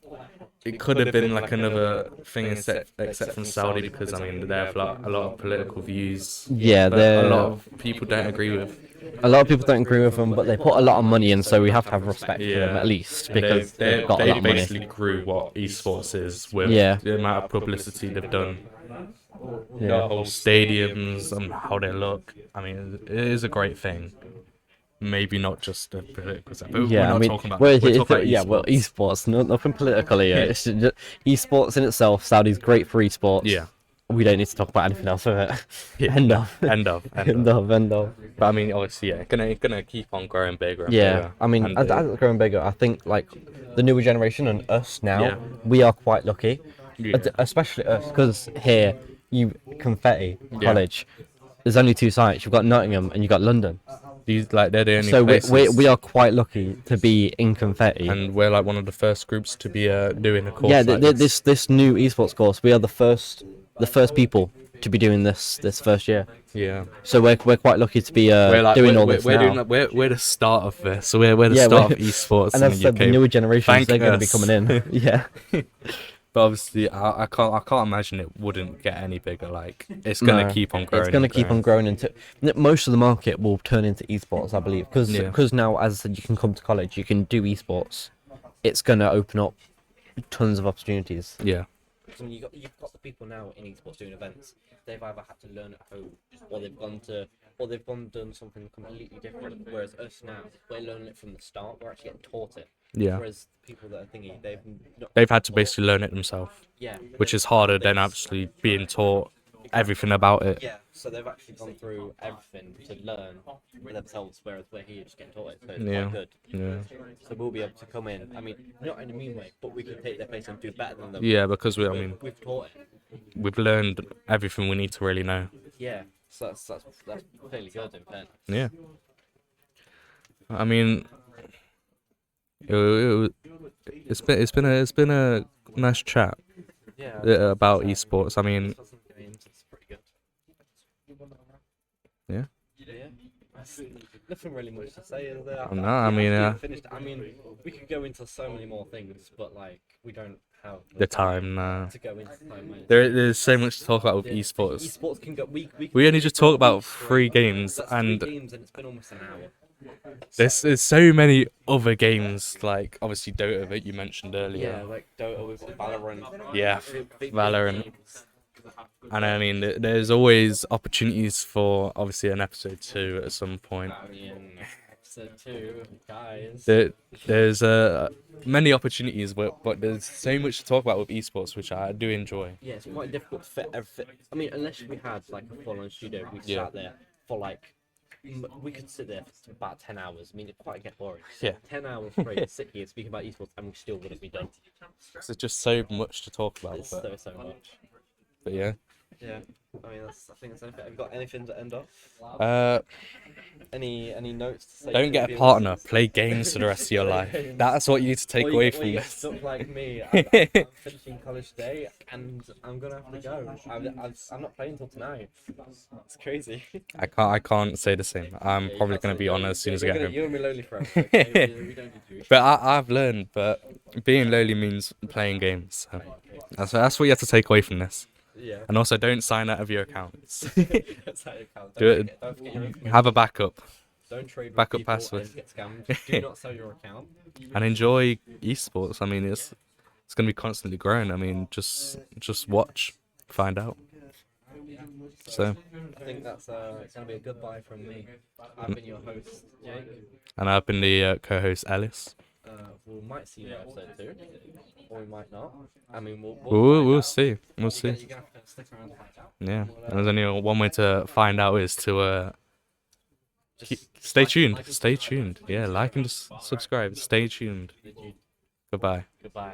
it could have been like another thing except from Saudi, because I mean they have like a lot of political views. Yeah, that a lot of people don't agree with. A lot of people don't agree with them, but they put a lot of money in, so we have to have respect for them at least, because they've got a lot of money. They basically grew what esports is with the amount of publicity they've done. The whole stadiums and how they look. I mean, it is a great thing. Maybe not just the political stuff. But we're not talking about esports. Esports, nothing political here. It's just, esports in itself, Saudi's great for esports. Yeah. We don't need to talk about anything else with it. End of. But I mean, obviously, gonna keep on growing bigger and bigger. I mean, as it's growing bigger, I think like the newer generation and us now, we are quite lucky. Especially us, because here, Confetti College, there's only two sites. You've got Nottingham and you've got London. These like they're the only so places. we are quite lucky to be in Confetti, and we're like one of the first groups to be doing a course. Yeah, like this new esports course, we are the first people to be doing this first year. Yeah. So we're quite lucky to be doing all this now. We're the start of this. So we're the start of esports. And as I said, the newer generations, they're going to be coming in. Yeah. But obviously, I can't imagine it wouldn't get any bigger. Like it's gonna keep on growing. It's gonna keep on growing into. Most of the market will turn into esports, I believe, because now, as I said, you can come to college, you can do esports. It's gonna open up tons of opportunities. Yeah. I mean, you've got the people now in esports doing events. They've either had to learn at home, or they've gone and done something completely different. Whereas us now, we're learning it from the start. We're actually getting taught it. Yeah. Whereas people that are thinking they've had to basically learn it themselves. Yeah. Which is harder than actually being taught everything about it. Yeah. So they've actually gone through everything to learn themselves, whereas we're here just getting taught it. So it's quite good. Yeah. So we'll be able to come in. I mean, not in a mean way, but we can take their place and do better than them. Yeah, because we've taught it. We've learned everything we need to really know. Yeah. So that's fairly good in fairness. Yeah. I mean, it's been a nice chat about esports. I mean, yeah. Nothing really much to say, is there? No, I mean, we could go into so many more things, but like we don't have the time to go into time. There's so much to talk about with esports. Esports can go. We only just talk about 3 games, and it's been almost an hour. There's so many other games, like obviously Dota that you mentioned earlier. Yeah, like Dota with Valorant. Yeah, Valorant. And I mean, there's always opportunities for obviously an episode 2 at some point. Episode 2, guys. There's many opportunities, but there's so much to talk about with esports, which I do enjoy. Yeah, it's quite difficult to fit everything. I mean, unless we had like a full-on studio, we sat there for like. We could sit there for about 10 hours. I mean, it'd quite get boring. Yeah. 10 hours straight, sit here speaking about esports, and we still wouldn't be done. There's just so much to talk about. It's so much. But yeah. Yeah. I mean, I think that's anything. Have you got anything to end off? Any notes to say? Don't get a partner. Play games for the rest of your life. That's what you need to take away from this. Look like me. I'm finishing college today, and I'm gonna have to go. I'm not playing until tonight. It's crazy. I can't say the same. I'm probably gonna be on as soon as I get home. You're gonna be lonely forever. Okay? We don't need you. But I've learned that being lonely means playing games. So that's what you have to take away from this. Yeah. And also, don't sign out of your accounts. Do it. Don't forget your information. Have a backup. Don't trade with Backup people password. and get scammed. Do not sell your account. And enjoy esports. I mean, it's going to be constantly growing. I mean, just watch, find out. So. I think that's it's gonna be a goodbye from me. I've been your host, Jake. And I've been the co-host, Alice. We might see you in episode 2, or we might not. I mean, we'll see. We'll see. You're gonna have to stick around to find out. Yeah. There's only one way to find out is to stay tuned. Stay tuned. Yeah, like and subscribe. Stay tuned. Goodbye. Goodbye.